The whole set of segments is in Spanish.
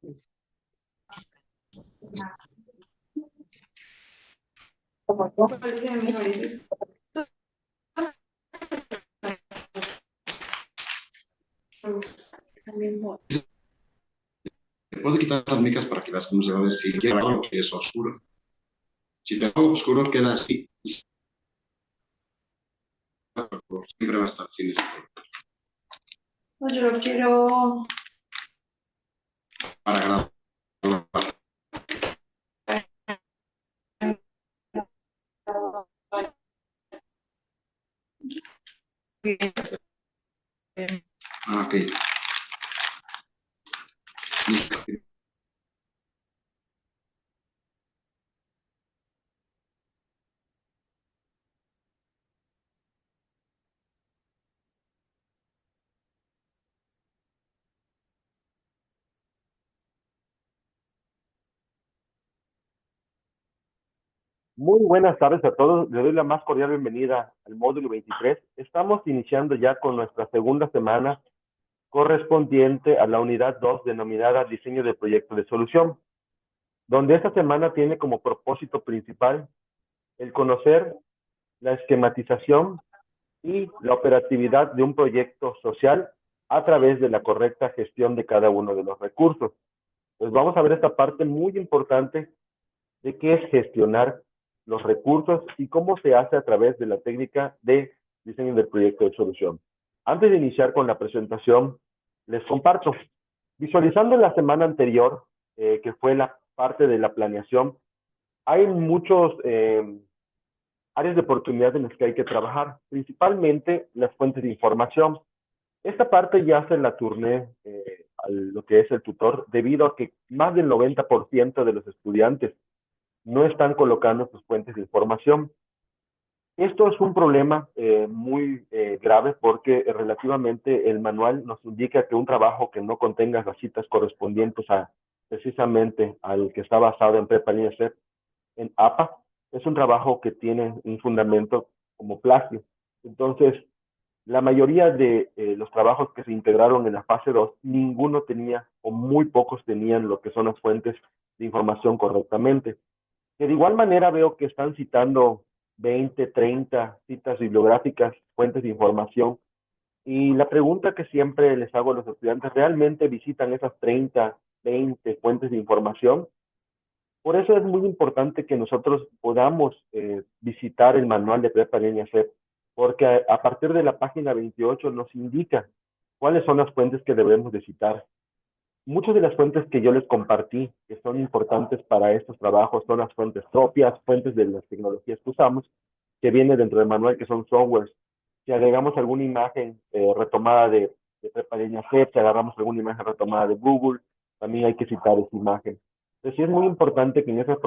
Te puedo quitar las micas para que las vamos a ver si quiero algo que es oscuro. Si te hago oscuro, queda así. Y siempre va a estar sin ese color. No, yo lo quiero. Para grabar. Ah, ok. Listo. Muy buenas tardes a todos. Les doy la más cordial bienvenida al módulo 23. Estamos iniciando ya con nuestra segunda semana correspondiente a la unidad 2 denominada Diseño de Proyecto de Solución, donde esta semana tiene como propósito principal el conocer la esquematización y la operatividad de un proyecto social a través de la correcta gestión de cada uno de los recursos. Pues vamos a ver esta parte muy importante de qué es gestionar los recursos y cómo se hace a través de la técnica de diseño del proyecto de solución. Antes de iniciar con la presentación, les comparto. Visualizando la semana anterior, que fue la parte de la planeación, hay muchos áreas de oportunidad en las que hay que trabajar, principalmente las fuentes de información. Esta parte ya se la turné a lo que es el tutor, debido a que más del 90% de los estudiantes no están colocando sus fuentes de información. Esto es un problema muy grave porque relativamente el manual nos indica que un trabajo que no contenga las citas correspondientes a precisamente al que está basado en Prepa Línea C en APA es un trabajo que tiene un fundamento como plagio. Entonces, la mayoría de los trabajos que se integraron en la fase 2, ninguno tenía o muy pocos tenían lo que son las fuentes de información correctamente. Que de igual manera veo que están citando 20, 30 citas bibliográficas, fuentes de información. Y la pregunta que siempre les hago a los estudiantes, ¿realmente visitan esas 30, 20 fuentes de información? Por eso es muy importante que nosotros podamos visitar el manual de Prepa Línea C, porque a partir de la página 28 nos indica cuáles son las fuentes que debemos de citar. Muchas de las fuentes que yo les compartí, que son importantes para estos trabajos, son las fuentes propias, fuentes de las tecnologías que usamos, que vienen dentro del manual, que son softwares. Si agregamos alguna imagen retomada de Prepa Línea C, si agarramos alguna imagen retomada de Google, también hay que citar esa imagen. Entonces, sí es muy importante que en esta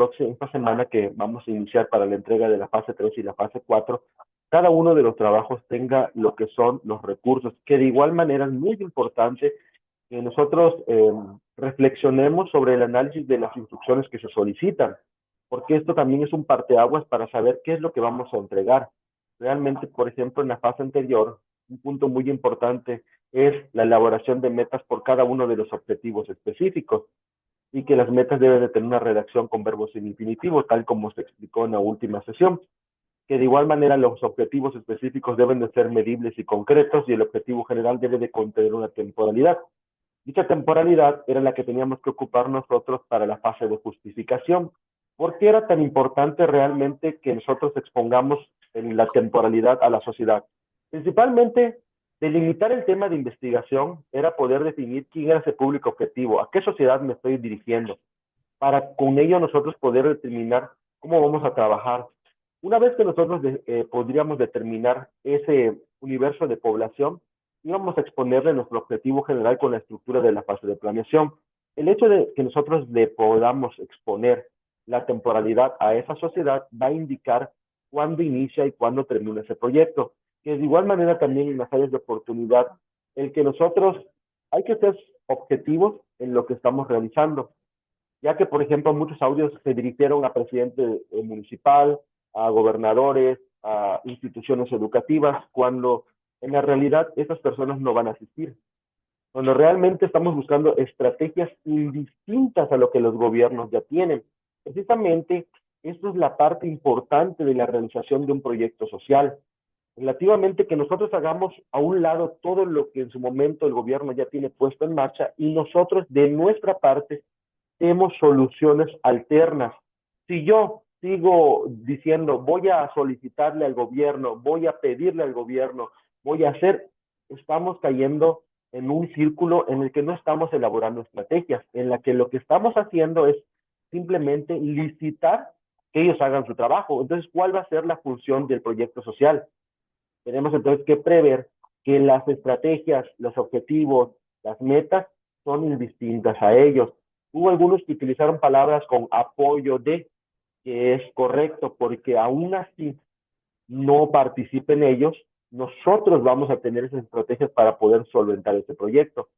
semana que vamos a iniciar para la entrega de la fase 3 y la fase 4, cada uno de los trabajos tenga lo que son los recursos, que de igual manera es muy importante que nosotros reflexionemos sobre el análisis de las instrucciones que se solicitan, porque esto también es un parteaguas para saber qué es lo que vamos a entregar. Realmente, por ejemplo, en la fase anterior, un punto muy importante es la elaboración de metas por cada uno de los objetivos específicos y que las metas deben de tener una redacción con verbos en infinitivo, tal como se explicó en la última sesión. Que de igual manera los objetivos específicos deben de ser medibles y concretos y el objetivo general debe de contener una temporalidad. Dicha temporalidad era la que teníamos que ocupar nosotros para la fase de justificación. ¿Por qué era tan importante realmente que nosotros expongamos en la temporalidad a la sociedad? Principalmente, delimitar el tema de investigación era poder definir quién era ese público objetivo, a qué sociedad me estoy dirigiendo, para con ello nosotros poder determinar cómo vamos a trabajar. Una vez que nosotros podríamos determinar ese universo de población, íbamos a exponerle nuestro objetivo general con la estructura de la fase de planeación. El hecho de que nosotros le podamos exponer la temporalidad a esa sociedad va a indicar cuándo inicia y cuándo termina ese proyecto. Que de igual manera también en las áreas de oportunidad, el que nosotros hay que ser objetivos en lo que estamos realizando, ya que, por ejemplo, muchos audios se dirigieron a presidente municipal, a gobernadores, a instituciones educativas, cuando en la realidad esas personas no van a asistir. donde realmente estamos buscando estrategias indistintas a lo que los gobiernos ya tienen. Precisamente, esto es la parte importante de la realización de un proyecto social. Relativamente que nosotros hagamos a un lado todo lo que en su momento el gobierno ya tiene puesto en marcha y nosotros de nuestra parte tenemos soluciones alternas. Si yo sigo diciendo, voy a solicitarle al gobierno, voy a pedirle al gobierno, voy a hacer, estamos cayendo en un círculo en el que no estamos elaborando estrategias, en la que lo que estamos haciendo es simplemente licitar que ellos hagan su trabajo. Entonces, ¿cuál va a ser la función del proyecto social? Tenemos entonces que prever que las estrategias, los objetivos, las metas son indistintas a ellos. Hubo algunos que utilizaron palabras con apoyo de, que es correcto, porque aún así no participen ellos, nosotros vamos a tener esas estrategias para poder solventar este proyecto.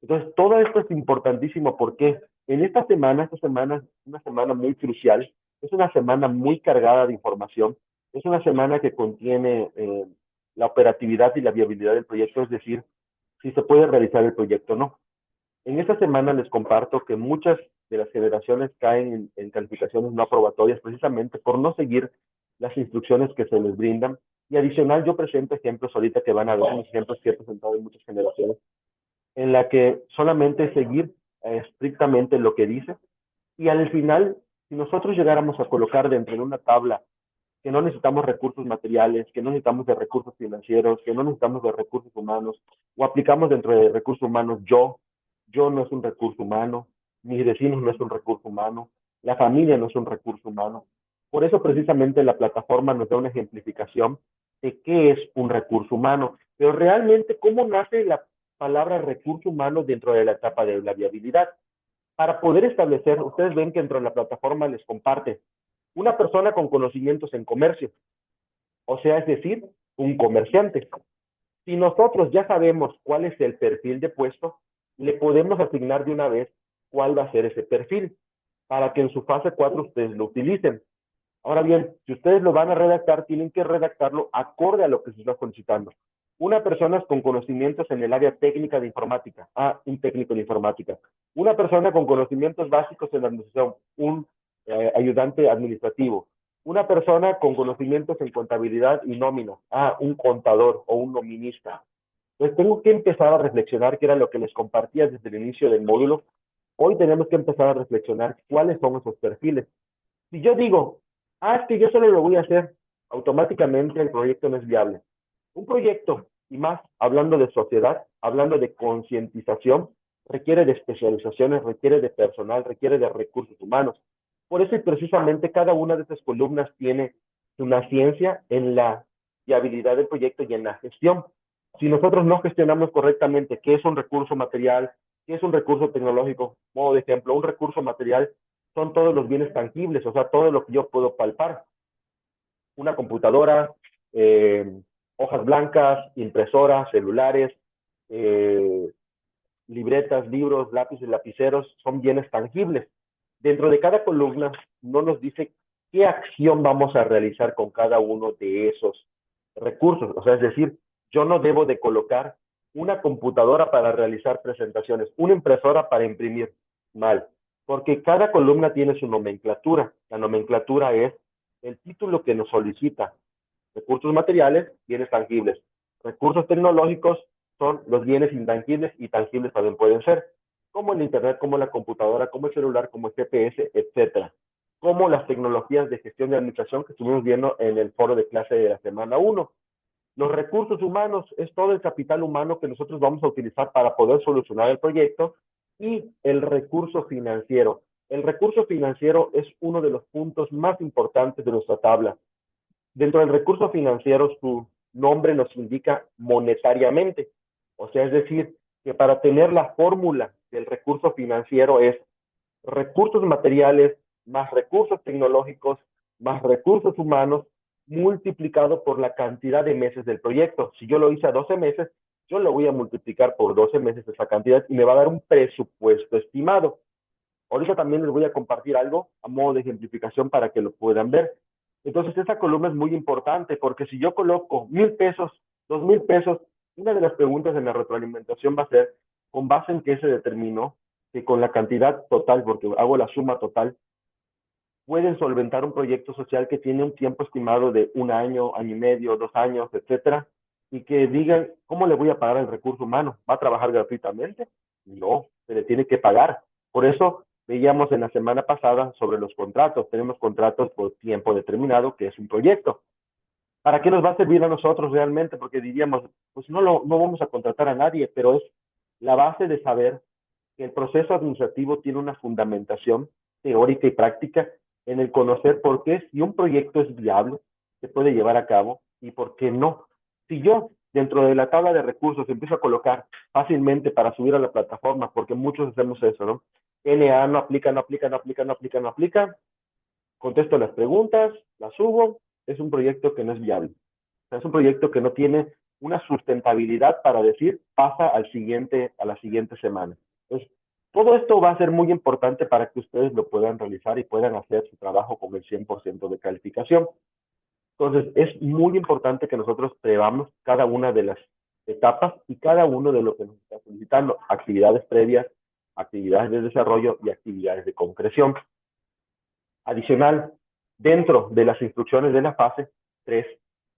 Entonces, todo esto es importantísimo porque en esta semana es una semana muy crucial, es una semana muy cargada de información, es una semana que contiene la operatividad y la viabilidad del proyecto, es decir, si se puede realizar el proyecto o no. En esta semana les comparto que muchas de las generaciones caen en calificaciones no aprobatorias precisamente por no seguir las instrucciones que se les brindan. Y adicional, yo presento ejemplos ahorita que van a ver, unos ejemplos que he presentado en muchas generaciones, en la que solamente seguir estrictamente lo que dice. Y al final, si nosotros llegáramos a colocar dentro de una tabla que no necesitamos recursos materiales, que no necesitamos de recursos financieros, que no necesitamos de recursos humanos, o aplicamos dentro de recursos humanos yo no es un recurso humano, mis vecinos no es un recurso humano, la familia no es un recurso humano. Por eso precisamente la plataforma nos da una ejemplificación de qué es un recurso humano, pero realmente cómo nace la palabra recurso humano dentro de la etapa de la viabilidad. Para poder establecer, ustedes ven que dentro de la plataforma les comparte una persona con conocimientos en comercio, o sea, es decir, un comerciante. Si nosotros ya sabemos cuál es el perfil de puesto, le podemos asignar de una vez cuál va a ser ese perfil, para que en su fase 4 ustedes lo utilicen. Ahora bien, si ustedes lo van a redactar, tienen que redactarlo acorde a lo que se está solicitando. Una persona con conocimientos en el área técnica de informática, un técnico de informática. Una persona con conocimientos básicos en la administración, un ayudante administrativo. Una persona con conocimientos en contabilidad y nómina, un contador o un nominista. Entonces tengo que empezar a reflexionar, que era lo que les compartía desde el inicio del módulo. Hoy tenemos que empezar a reflexionar cuáles son esos perfiles. Si yo digo, es que yo solo lo voy a hacer, automáticamente el proyecto no es viable. Un proyecto, y más hablando de sociedad, hablando de concientización, requiere de especializaciones, requiere de personal, requiere de recursos humanos. Por eso, y precisamente, cada una de estas columnas tiene una ciencia en la viabilidad del proyecto y en la gestión. Si nosotros no gestionamos correctamente qué es un recurso material, qué es un recurso tecnológico, modo de ejemplo, un recurso material son todos los bienes tangibles, o sea, todo lo que yo puedo palpar. Una computadora, hojas blancas, impresoras, celulares, libretas, libros, lápices, lapiceros, son bienes tangibles. Dentro de cada columna no nos dice qué acción vamos a realizar con cada uno de esos recursos. O sea, es decir, yo no debo de colocar una computadora para realizar presentaciones, una impresora para imprimir. Mal, porque cada columna tiene su nomenclatura. La nomenclatura es el título que nos solicita. Recursos materiales, bienes tangibles. Recursos tecnológicos son los bienes intangibles y tangibles también pueden ser, como el Internet, como la computadora, como el celular, como el GPS, etcétera. Como las tecnologías de gestión de administración que estuvimos viendo en el foro de clase de la semana 1. Los recursos humanos es todo el capital humano que nosotros vamos a utilizar para poder solucionar el proyecto. Y el recurso financiero. El recurso financiero es uno de los puntos más importantes de nuestra tabla. Dentro del recurso financiero, su nombre nos indica monetariamente. O sea, es decir, que para tener la fórmula del recurso financiero es recursos materiales más recursos tecnológicos más recursos humanos multiplicado por la cantidad de meses del proyecto. Si yo lo hice a 12 meses, yo lo voy a multiplicar por 12 meses esa cantidad y me va a dar un presupuesto estimado. Ahorita también les voy a compartir algo a modo de ejemplificación para que lo puedan ver. Entonces, esta columna es muy importante porque si yo coloco 1,000 pesos, 2,000 pesos, Una de las preguntas en la retroalimentación va a ser, ¿con base en qué se determinó que con la cantidad total, porque hago la suma total, pueden solventar un proyecto social que tiene un tiempo estimado de 1 año, año y medio, 2 años, etcétera, y que digan, ¿cómo le voy a pagar al recurso humano? ¿Va a trabajar gratuitamente? No, se le tiene que pagar. Por eso veíamos en la semana pasada sobre los contratos. Tenemos contratos por tiempo determinado, que es un proyecto. ¿Para qué nos va a servir a nosotros realmente? Porque diríamos, pues no vamos a contratar a nadie, pero es la base de saber que el proceso administrativo tiene una fundamentación teórica y práctica en el conocer por qué si un proyecto es viable, se puede llevar a cabo y por qué no. Si yo dentro de la tabla de recursos empiezo a colocar fácilmente para subir a la plataforma, porque muchos hacemos eso, ¿no? NA no aplica, no aplica, no aplica, no aplica, no aplica, contesto las preguntas, las subo, es un proyecto que no es viable. O sea, es un proyecto que no tiene una sustentabilidad para decir pasa a la siguiente semana. Entonces, todo esto va a ser muy importante para que ustedes lo puedan realizar y puedan hacer su trabajo con el 100% de calificación. Entonces, es muy importante que nosotros prevamos cada una de las etapas y cada uno de lo que nos está solicitando, actividades previas, actividades de desarrollo y actividades de concreción. Adicional, dentro de las instrucciones de la fase 3,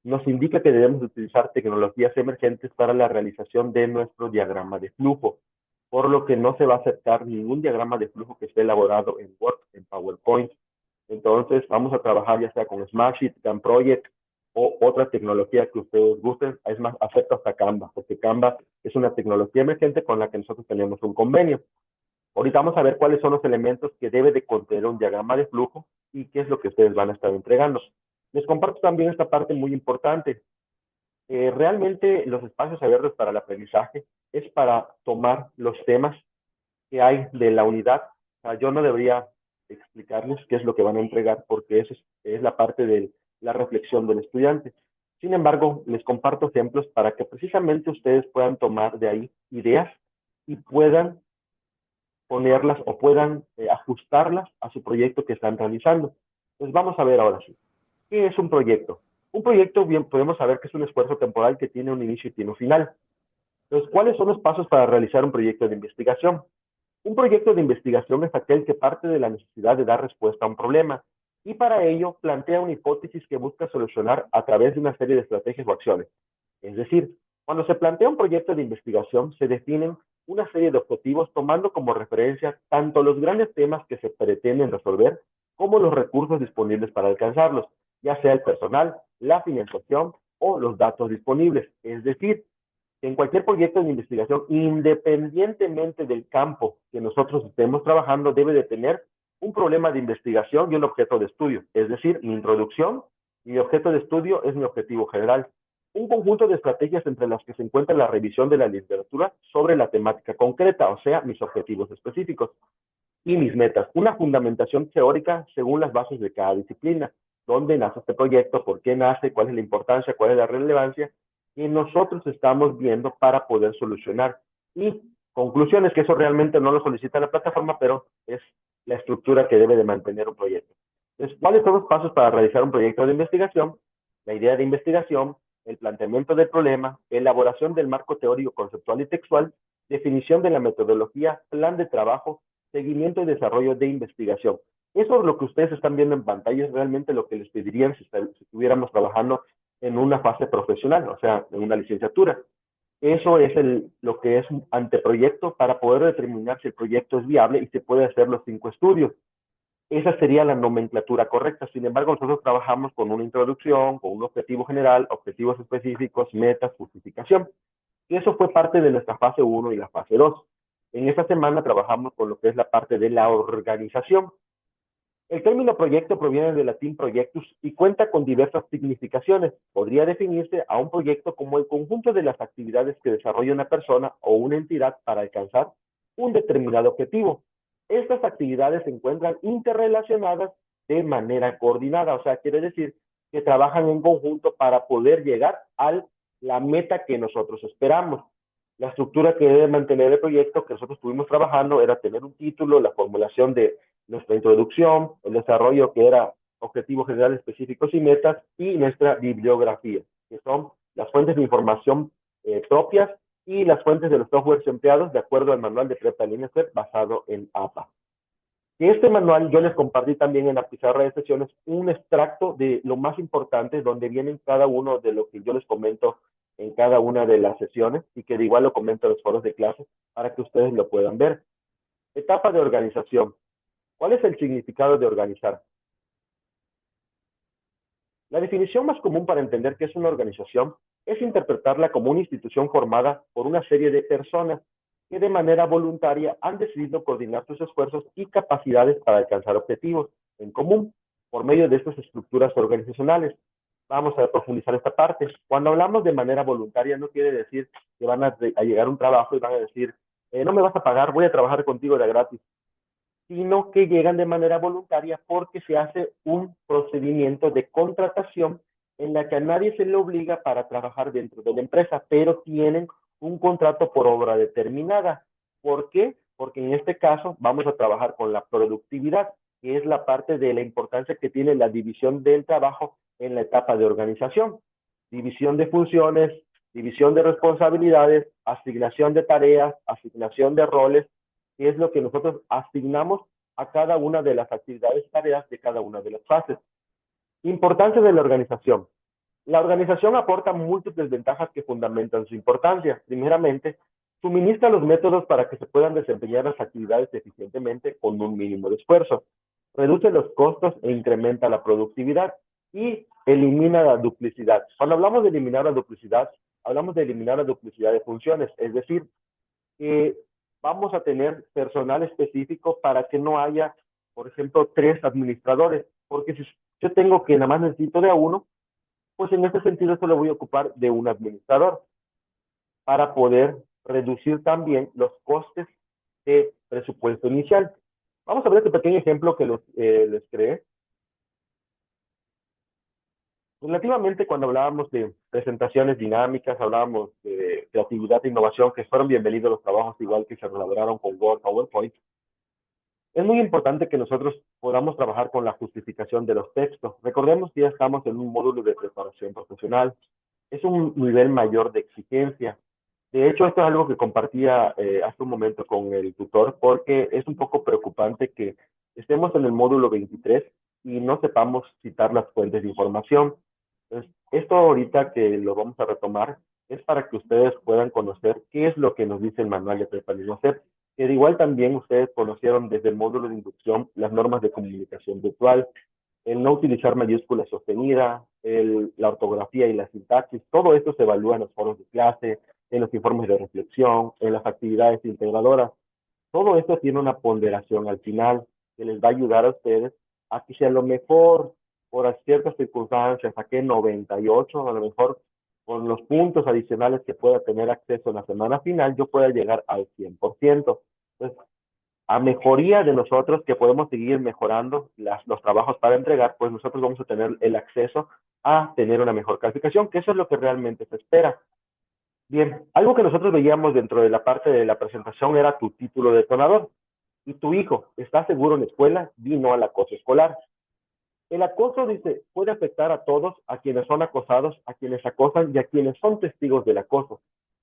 nos indica que debemos utilizar tecnologías emergentes para la realización de nuestro diagrama de flujo, por lo que no se va a aceptar ningún diagrama de flujo que esté elaborado en Word, en PowerPoint. Entonces, vamos a trabajar ya sea con Smartsheet, Gantt Project o otra tecnología que ustedes gusten. Es más, acepto hasta Canva, porque Canva es una tecnología emergente con la que nosotros tenemos un convenio. Ahorita vamos a ver cuáles son los elementos que debe de contener un diagrama de flujo y qué es lo que ustedes van a estar entregando. Les comparto también esta parte muy importante. Realmente los espacios abiertos para el aprendizaje es para tomar los temas que hay de la unidad. O sea, yo no debería explicarles qué es lo que van a entregar porque eso es la parte de la reflexión del estudiante. Sin embargo, les comparto ejemplos para que precisamente ustedes puedan tomar de ahí ideas y puedan ponerlas o puedan ajustarlas a su proyecto que están realizando. Entonces vamos a ver ahora sí. ¿Qué es un proyecto? Un proyecto, bien, podemos saber que es un esfuerzo temporal que tiene un inicio y tiene un final. Entonces, ¿cuáles son los pasos para realizar un proyecto de investigación? Un proyecto de investigación es aquel que parte de la necesidad de dar respuesta a un problema y para ello plantea una hipótesis que busca solucionar a través de una serie de estrategias o acciones. Es decir, cuando se plantea un proyecto de investigación, se definen una serie de objetivos tomando como referencia tanto los grandes temas que se pretenden resolver como los recursos disponibles para alcanzarlos, ya sea el personal, la financiación o los datos disponibles. Es decir, en cualquier proyecto de investigación, independientemente del campo que nosotros estemos trabajando, debe de tener un problema de investigación y un objeto de estudio. Es decir, mi introducción, mi objeto de estudio es mi objetivo general. Un conjunto de estrategias entre las que se encuentra la revisión de la literatura sobre la temática concreta, o sea, mis objetivos específicos y mis metas. Una fundamentación teórica según las bases de cada disciplina. ¿Dónde nace este proyecto? ¿Por qué nace? ¿Cuál es la importancia? ¿Cuál es la relevancia? Y nosotros estamos viendo para poder solucionar. Y conclusiones, que eso realmente no lo solicita la plataforma, pero es la estructura que debe de mantener un proyecto. Entonces, ¿cuáles son los pasos para realizar un proyecto de investigación? La idea de investigación, el planteamiento del problema, elaboración del marco teórico, conceptual y textual, definición de la metodología, plan de trabajo, seguimiento y desarrollo de investigación. Eso es lo que ustedes están viendo en pantalla, es realmente lo que les pedirían si estuviéramos trabajando en una fase profesional, o sea, en una licenciatura. Eso es lo que es un anteproyecto para poder determinar si el proyecto es viable y se puede hacer los 5 estudios. Esa sería la nomenclatura correcta. Sin embargo, nosotros trabajamos con una introducción, con un objetivo general, objetivos específicos, metas, justificación. Y eso fue parte de nuestra fase 1 y la fase 2. En esta semana trabajamos con lo que es la parte de la organización. El término proyecto proviene del latín projectus y cuenta con diversas significaciones. Podría definirse a un proyecto como el conjunto de las actividades que desarrolla una persona o una entidad para alcanzar un determinado objetivo. Estas actividades se encuentran interrelacionadas de manera coordinada, o sea, quiere decir que trabajan en conjunto para poder llegar a la meta que nosotros esperamos. La estructura que debe mantener el proyecto que nosotros estuvimos trabajando era tener un título, la formulación de nuestra introducción, el desarrollo que era objetivos generales específicos y metas, y nuestra bibliografía, que son las fuentes de información propias y las fuentes de los softwares empleados de acuerdo al manual de Prepa en línea SEP basado en APA. En este manual yo les compartí también en la pizarra de sesiones un extracto de lo más importante donde vienen cada uno de lo que yo les comento en cada una de las sesiones y que de igual lo comento en los foros de clase para que ustedes lo puedan ver. Etapa de organización. ¿Cuál es el significado de organizar? La definición más común para entender qué es una organización es interpretarla como una institución formada por una serie de personas que de manera voluntaria han decidido coordinar sus esfuerzos y capacidades para alcanzar objetivos en común por medio de estas estructuras organizacionales. Vamos a profundizar esta parte. Cuando hablamos de manera voluntaria no quiere decir que van a llegar a un trabajo y van a decir, no me vas a pagar, voy a trabajar contigo de gratis, sino que llegan de manera voluntaria porque se hace un procedimiento de contratación en la que a nadie se le obliga para trabajar dentro de la empresa, pero tienen un contrato por obra determinada. ¿Por qué? Porque en este caso vamos a trabajar con la productividad, que es la parte de la importancia que tiene la división del trabajo en la etapa de organización. División de funciones, división de responsabilidades, asignación de tareas, asignación de roles, que es lo que nosotros asignamos a cada una de las actividades y tareas de cada una de las fases. Importancia de la organización. La organización aporta múltiples ventajas que fundamentan su importancia. Primeramente, suministra los métodos para que se puedan desempeñar las actividades eficientemente con un mínimo de esfuerzo. Reduce los costos e incrementa la productividad y elimina la duplicidad. Cuando hablamos de eliminar la duplicidad, hablamos de eliminar la duplicidad de funciones, es decir, que vamos a tener personal específico para que no haya, por ejemplo, 3 administradores, porque si yo tengo que nada más necesito de a uno, pues en ese sentido solo voy a ocupar de un administrador para poder reducir también los costes de presupuesto inicial. Vamos a ver este pequeño ejemplo que les creé. Relativamente, cuando hablábamos de presentaciones dinámicas, hablábamos de creatividad e innovación, que fueron bienvenidos los trabajos igual que se elaboraron con Word, PowerPoint. Es muy importante que nosotros podamos trabajar con la justificación de los textos. Recordemos que ya estamos en un módulo de preparación profesional. Es un nivel mayor de exigencia. De hecho, esto es algo que compartía hace un momento con el tutor, porque es un poco preocupante que estemos en el módulo 23 y no sepamos citar las fuentes de información. Entonces, esto ahorita que lo vamos a retomar es para que ustedes puedan conocer qué es lo que nos dice el manual de preparación, que de igual también ustedes conocieron desde el módulo de inducción las normas de comunicación virtual, el no utilizar mayúsculas sostenidas, la ortografía y la sintaxis. Todo esto se evalúa en los foros de clase, en los informes de reflexión, en las actividades integradoras. Todo esto tiene una ponderación al final que les va a ayudar a ustedes a que si a lo mejor por ciertas circunstancias saqué 98, a lo mejor con los puntos adicionales que pueda tener acceso en la semana final, yo pueda llegar al 100%. Entonces, a mejoría de nosotros que podemos seguir mejorando los trabajos para entregar, pues nosotros vamos a tener el acceso a tener una mejor calificación, que eso es lo que realmente se espera. Bien, algo que nosotros veíamos dentro de la parte de la presentación era tu título detonador. Y tu hijo está seguro en la escuela, vino al acoso escolar. El acoso, dice, puede afectar a todos, a quienes son acosados, a quienes acosan y a quienes son testigos del acoso.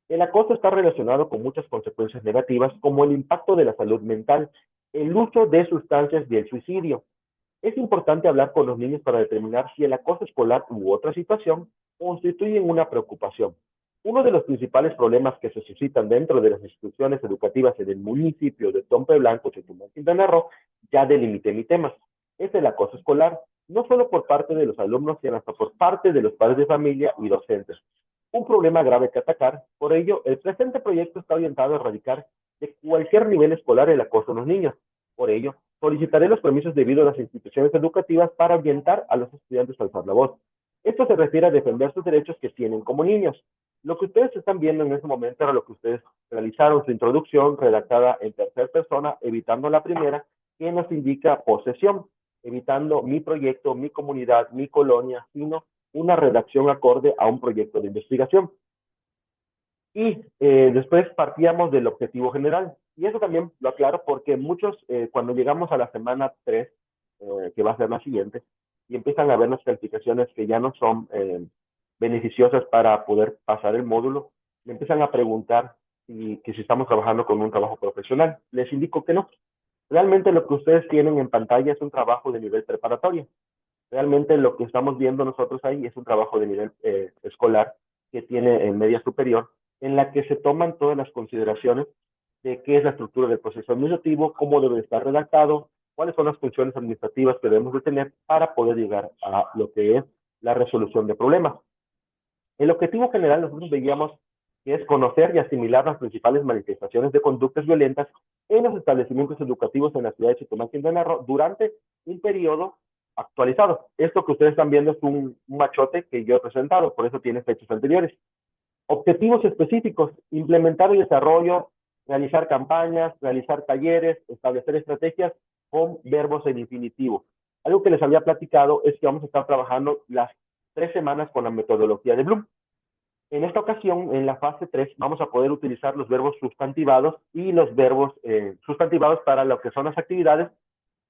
El acoso está relacionado con muchas consecuencias negativas, como el impacto de la salud mental, el uso de sustancias y el suicidio. Es importante hablar con los niños para determinar si el acoso escolar u otra situación constituyen una preocupación. Uno de los principales problemas que se suscitan dentro de las instituciones educativas en el municipio de Tompe Blanco, Chetumal, Quintana Roo, ya delimité mi tema, es el acoso escolar, no solo por parte de los alumnos, sino hasta por parte de los padres de familia y docentes. Un problema grave que atacar, por ello, el presente proyecto está orientado a erradicar de cualquier nivel escolar el acoso a los niños. Por ello, solicitaré los permisos debidos a las instituciones educativas para orientar a los estudiantes a alzar la voz. Esto se refiere a defender sus derechos que tienen como niños. Lo que ustedes están viendo en este momento era lo que ustedes realizaron, su introducción redactada en tercera persona, evitando la primera, que nos indica posesión, evitando mi proyecto, mi comunidad, mi colonia, sino una redacción acorde a un proyecto de investigación. Y después partíamos del objetivo general. Y eso también lo aclaro porque muchos, cuando llegamos a la semana 3, que va a ser la siguiente, y empiezan a ver las calificaciones que ya no son beneficiosas para poder pasar el módulo, me empiezan a preguntar que si estamos trabajando con un trabajo profesional. Les indico que no. Realmente lo que ustedes tienen en pantalla es un trabajo de nivel preparatorio. Realmente lo que estamos viendo nosotros ahí es un trabajo de nivel escolar que tiene en media superior, en la que se toman todas las consideraciones de qué es la estructura del proceso administrativo, cómo debe estar redactado, cuáles son las funciones administrativas que debemos de tener para poder llegar a lo que es la resolución de problemas. El objetivo general nosotros veíamos que es conocer y asimilar las principales manifestaciones de conductas violentas en los establecimientos educativos en la ciudad de Chetumal, Quintana Roo, durante un periodo actualizado. Esto que ustedes están viendo es un machote que yo he presentado, por eso tiene fechas anteriores. Objetivos específicos: implementar el desarrollo, realizar campañas, realizar talleres, establecer estrategias con verbos en infinitivo. Algo que les había platicado es que vamos a estar trabajando las 3 semanas con la metodología de Bloom. En esta ocasión, en la fase 3, vamos a poder utilizar los verbos sustantivados y los verbos sustantivados para lo que son las actividades,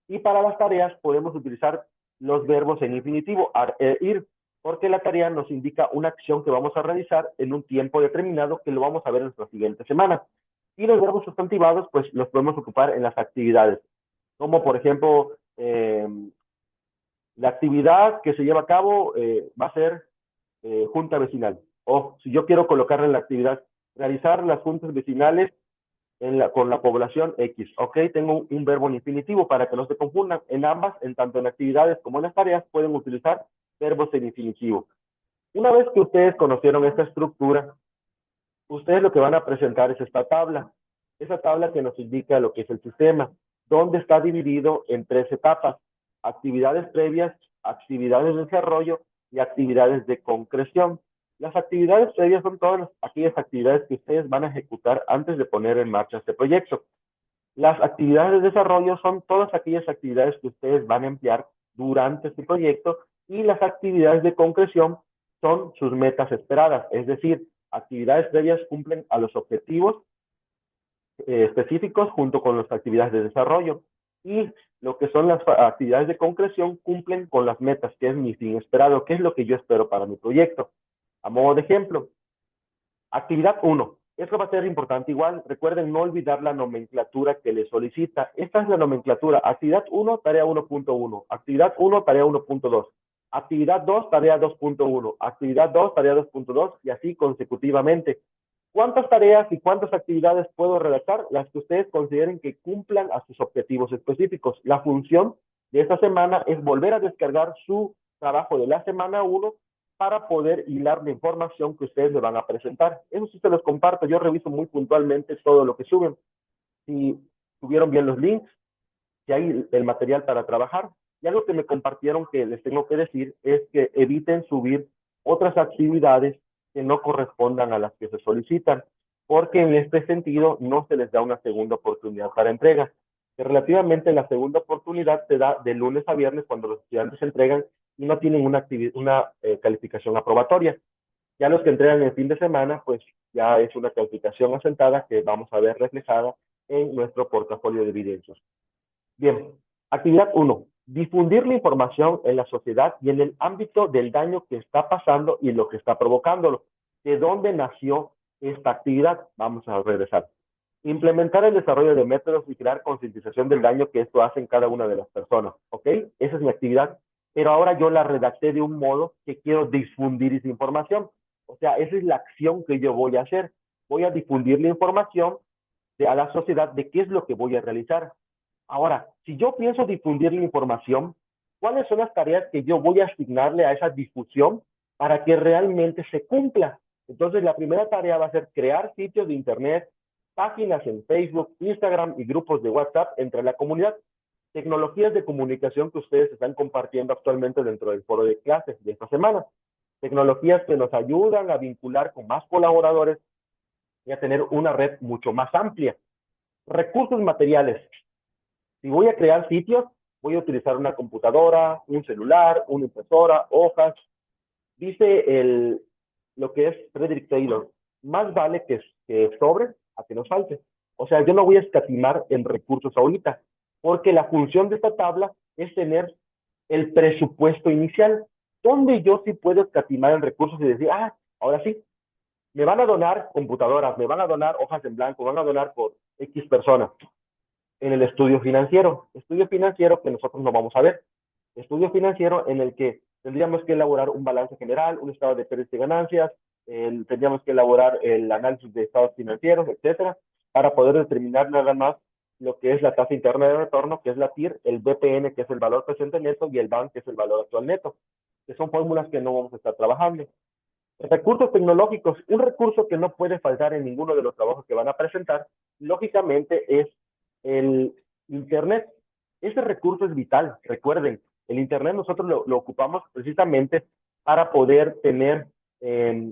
y para las tareas podemos utilizar los verbos en infinitivo, ir, porque la tarea nos indica una acción que vamos a realizar en un tiempo determinado que lo vamos a ver en nuestra siguiente semana. Y los verbos sustantivados, pues los podemos ocupar en las actividades, como por ejemplo, la actividad que se lleva a cabo va a ser junta vecinal. O si yo quiero colocar en la actividad, realizar las juntas vecinales con la población X. Ok, tengo un verbo en infinitivo para que no se confundan. En ambas, en tanto en actividades como en las tareas, pueden utilizar verbos en infinitivo. Una vez que ustedes conocieron esta estructura, ustedes lo que van a presentar es esta tabla. Esa tabla que nos indica lo que es el sistema, donde está dividido en 3 etapas: actividades previas, actividades de desarrollo y actividades de concreción. Las actividades previas son todas aquellas actividades que ustedes van a ejecutar antes de poner en marcha este proyecto. Las actividades de desarrollo son todas aquellas actividades que ustedes van a emplear durante este proyecto, y las actividades de concreción son sus metas esperadas, es decir, actividades previas cumplen a los objetivos específicos junto con las actividades de desarrollo, y lo que son las actividades de concreción cumplen con las metas, que es mi fin esperado, que es lo que yo espero para mi proyecto. A modo de ejemplo, actividad 1. Esto va a ser importante igual. Recuerden no olvidar la nomenclatura que les solicita. Esta es la nomenclatura: actividad 1, tarea 1.1, actividad 1, tarea 1.2, actividad 2, tarea 2.1, actividad 2, tarea 2.2, y así consecutivamente. ¿Cuántas tareas y cuántas actividades puedo redactar? Las que ustedes consideren que cumplan a sus objetivos específicos. La función de esta semana es volver a descargar su trabajo de la semana 1 para poder hilar la información que ustedes me van a presentar. Eso sí se los comparto. Yo reviso muy puntualmente todo lo que suben. Si subieron bien los links, si hay el material para trabajar. Y algo que me compartieron que les tengo que decir es que eviten subir otras actividades que no correspondan a las que se solicitan, porque en este sentido no se les da una segunda oportunidad para entrega. Que relativamente la segunda oportunidad se da de lunes a viernes cuando los estudiantes entregan y no tienen una calificación aprobatoria. Ya los que entregan el fin de semana, pues ya es una calificación asentada que vamos a ver reflejada en nuestro portafolio de evidencias. Bien, actividad 1. Difundir la información en la sociedad y en el ámbito del daño que está pasando y lo que está provocándolo. ¿De dónde nació esta actividad? Vamos a regresar. Implementar el desarrollo de métodos y crear concientización del daño que esto hace en cada una de las personas. ¿Ok? Esa es mi actividad. Pero ahora yo la redacté de un modo que quiero difundir esa información. O sea, esa es la acción que yo voy a hacer. Voy a difundir la información a la sociedad de qué es lo que voy a realizar. Ahora, si yo pienso difundir la información, ¿cuáles son las tareas que yo voy a asignarle a esa difusión para que realmente se cumpla? Entonces, la primera tarea va a ser crear sitios de internet, páginas en Facebook, Instagram y grupos de WhatsApp entre la comunidad. Tecnologías de comunicación que ustedes están compartiendo actualmente dentro del foro de clases de esta semana. Tecnologías que nos ayudan a vincular con más colaboradores y a tener una red mucho más amplia. Recursos materiales. Si voy a crear sitios, voy a utilizar una computadora, un celular, una impresora, hojas. Dice lo que es Frederick Taylor: más vale que sobre a que nos falte. O sea, yo no voy a escatimar en recursos ahorita, porque la función de esta tabla es tener el presupuesto inicial, donde yo sí puedo escatimar en recursos y decir, ahora sí, me van a donar computadoras, me van a donar hojas en blanco, me van a donar por X personas. En el estudio financiero que nosotros no vamos a ver, estudio financiero en el que tendríamos que elaborar un balance general, un estado de pérdidas y ganancias, tendríamos que elaborar el análisis de estados financieros, etcétera, para poder determinar nada más lo que es la tasa interna de retorno, que es la TIR, el BPN, que es el valor presente neto, y el BAN, que es el valor actual neto, que son fórmulas que no vamos a estar trabajando. Recursos tecnológicos, un recurso que no puede faltar en ninguno de los trabajos que van a presentar, lógicamente es el Internet. Ese recurso es vital, recuerden, el Internet nosotros lo ocupamos precisamente para poder tener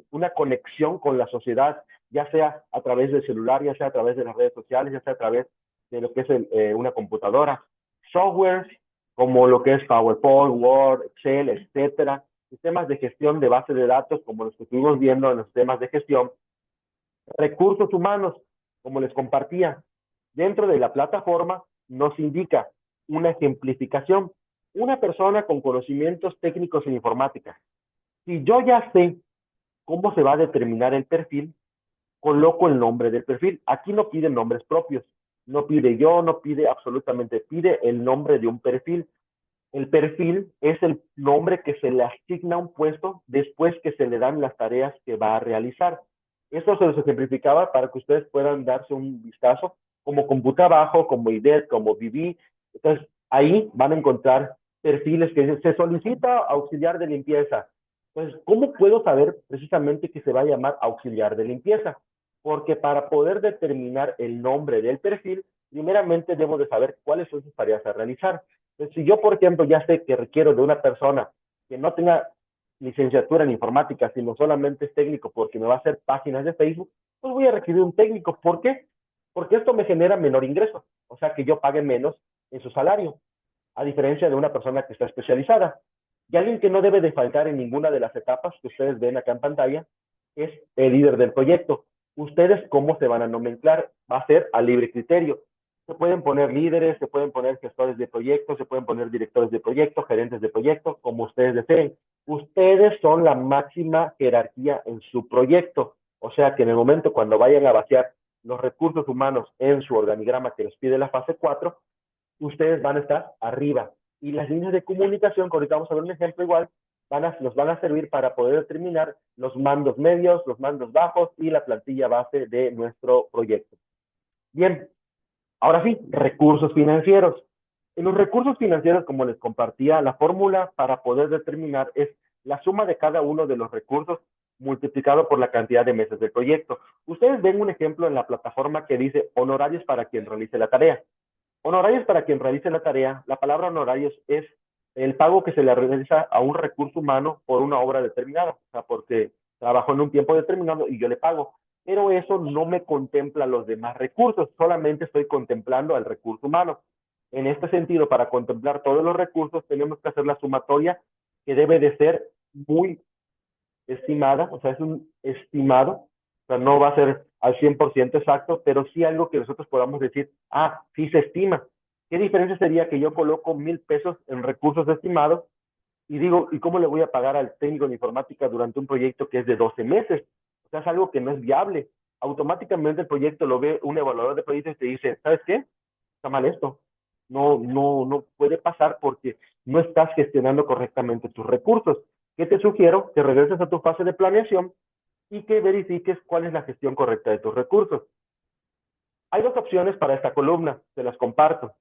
una conexión con la sociedad, ya sea a través del celular, ya sea a través de las redes sociales, ya sea a través de lo que es una computadora. Software como lo que es PowerPoint, Word, Excel, etcétera. Sistemas de gestión de base de datos, como los que estuvimos viendo en los sistemas de gestión. Recursos humanos, como les compartía. Dentro de la plataforma nos indica una ejemplificación. Una persona con conocimientos técnicos en informática. Si yo ya sé cómo se va a determinar el perfil, coloco el nombre del perfil. Aquí no pide nombres propios. No pide yo, no pide absolutamente, pide el nombre de un perfil. El perfil es el nombre que se le asigna a un puesto después que se le dan las tareas que va a realizar. Esto se los ejemplificaba para que ustedes puedan darse un vistazo, como Computabajo, como IDET, como VB. Entonces, ahí van a encontrar perfiles que dicen, se solicita auxiliar de limpieza. Entonces, ¿cómo puedo saber precisamente que se va a llamar auxiliar de limpieza? Porque para poder determinar el nombre del perfil, primeramente debo de saber cuáles son sus tareas a realizar. Entonces, si yo, por ejemplo, ya sé que requiero de una persona que no tenga licenciatura en informática, sino solamente es técnico porque me va a hacer páginas de Facebook, pues voy a requerir un técnico. ¿Por qué? Porque esto me genera menor ingreso, o sea que yo pague menos en su salario, a diferencia de una persona que está especializada. Y alguien que no debe de faltar en ninguna de las etapas que ustedes ven acá en pantalla es el líder del proyecto. Ustedes, ¿cómo se van a nomenclar? Va a ser a libre criterio. Se pueden poner líderes, se pueden poner gestores de proyectos, se pueden poner directores de proyectos, gerentes de proyectos, como ustedes deseen. Ustedes son la máxima jerarquía en su proyecto. O sea que en el momento cuando vayan a vaciar los recursos humanos en su organigrama que les pide la fase 4, ustedes van a estar arriba. Y las líneas de comunicación, que ahorita vamos a ver un ejemplo igual, nos van a servir para poder determinar los mandos medios, los mandos bajos y la plantilla base de nuestro proyecto. Bien, ahora sí, recursos financieros. En los recursos financieros, como les compartía, la fórmula para poder determinar es la suma de cada uno de los recursos multiplicado por la cantidad de meses del proyecto. Ustedes ven un ejemplo en la plataforma que dice honorarios para quien realice la tarea. Honorarios para quien realice la tarea, la palabra honorarios es el pago que se le realiza a un recurso humano por una obra determinada, o sea, porque trabajó en un tiempo determinado y yo le pago. Pero eso no me contempla los demás recursos, solamente estoy contemplando al recurso humano. En este sentido, para contemplar todos los recursos, tenemos que hacer la sumatoria que debe de ser muy estimada, o sea, es un estimado, o sea, no va a ser al 100% exacto, pero sí algo que nosotros podamos decir, sí se estima. ¿Qué diferencia sería que yo coloco 1,000 pesos en recursos estimados y digo, ¿y cómo le voy a pagar al técnico de informática durante un proyecto que es de 12 meses? O sea, es algo que no es viable. Automáticamente el proyecto lo ve un evaluador de proyectos y te dice, ¿sabes qué? Está mal esto. No puede pasar porque no estás gestionando correctamente tus recursos. ¿Qué te sugiero? Que regreses a tu fase de planeación y que verifiques cuál es la gestión correcta de tus recursos. Hay dos opciones para esta columna, se las comparto.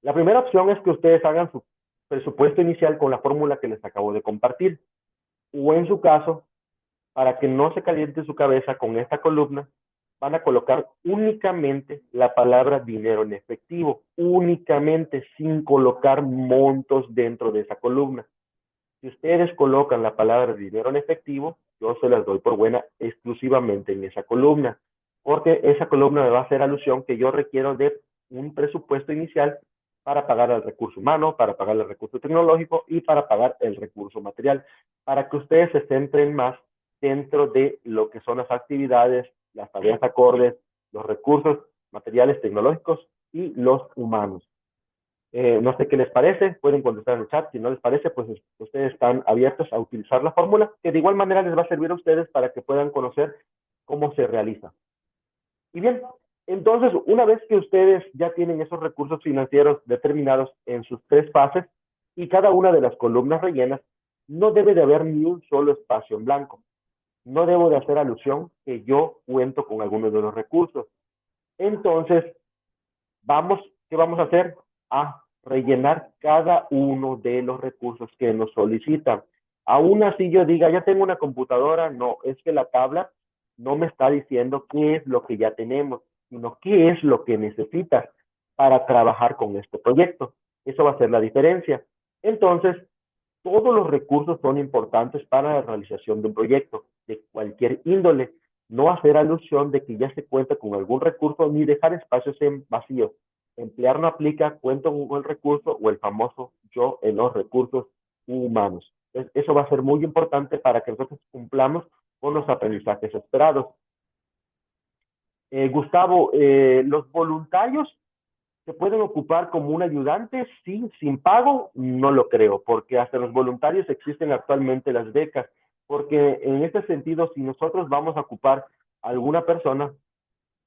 La primera opción es que ustedes hagan su presupuesto inicial con la fórmula que les acabo de compartir. O en su caso, para que no se caliente su cabeza con esta columna, van a colocar únicamente la palabra dinero en efectivo, únicamente, sin colocar montos dentro de esa columna. Si ustedes colocan la palabra dinero en efectivo, yo se las doy por buena exclusivamente en esa columna, porque esa columna me va a hacer alusión que yo requiero de un presupuesto inicial para pagar al recurso humano, para pagar el recurso tecnológico y para pagar el recurso material, para que ustedes se centren más dentro de lo que son las actividades, las tareas acordes, los recursos materiales tecnológicos y los humanos. No sé qué les parece, pueden contestar en el chat. Si no les parece, pues ustedes están abiertos a utilizar la fórmula, que de igual manera les va a servir a ustedes para que puedan conocer cómo se realiza. Y bien, entonces, una vez que ustedes ya tienen esos recursos financieros determinados en sus tres fases y cada una de las columnas rellenas, no debe de haber ni un solo espacio en blanco. No debo de hacer alusión que yo cuento con algunos de los recursos. Entonces, ¿qué vamos a hacer? A rellenar cada uno de los recursos que nos solicitan. Aún así yo diga, ya tengo una computadora, no, es que la tabla no me está diciendo qué es lo que ya tenemos, sino qué es lo que necesitas para trabajar con este proyecto. Eso va a ser la diferencia. Entonces, todos los recursos son importantes para la realización de un proyecto de cualquier índole. No hacer alusión de que ya se cuenta con algún recurso ni dejar espacios en vacíos. Emplear no aplica, cuento con el recurso o el famoso yo en los recursos humanos. Entonces, eso va a ser muy importante para que nosotros cumplamos con los aprendizajes esperados. Gustavo, los voluntarios ¿se pueden ocupar como un ayudante sin pago? No lo creo, porque hasta los voluntarios existen actualmente las becas, porque en este sentido, si nosotros vamos a ocupar a alguna persona,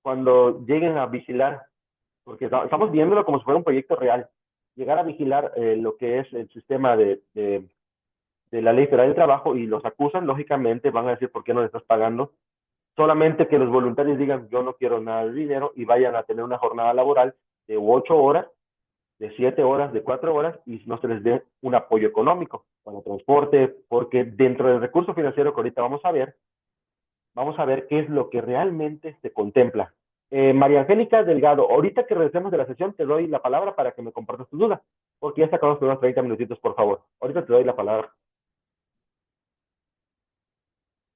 cuando lleguen a vigilar, porque estamos viéndolo como si fuera un proyecto real, llegar a vigilar lo que es el sistema de la Ley Federal del Trabajo y los acusan, lógicamente van a decir, ¿por qué no le estás pagando? Solamente que los voluntarios digan, yo no quiero nada de dinero y vayan a tener una jornada laboral de 8 horas, de 7 horas, de 4 horas, y no se les dé un apoyo económico para transporte, porque dentro del recurso financiero que ahorita vamos a ver qué es lo que realmente se contempla. María Angélica Delgado, ahorita que regresemos de la sesión, te doy la palabra para que me compartas tus dudas, porque ya sacamos unos 30 minutitos, por favor. Ahorita te doy la palabra.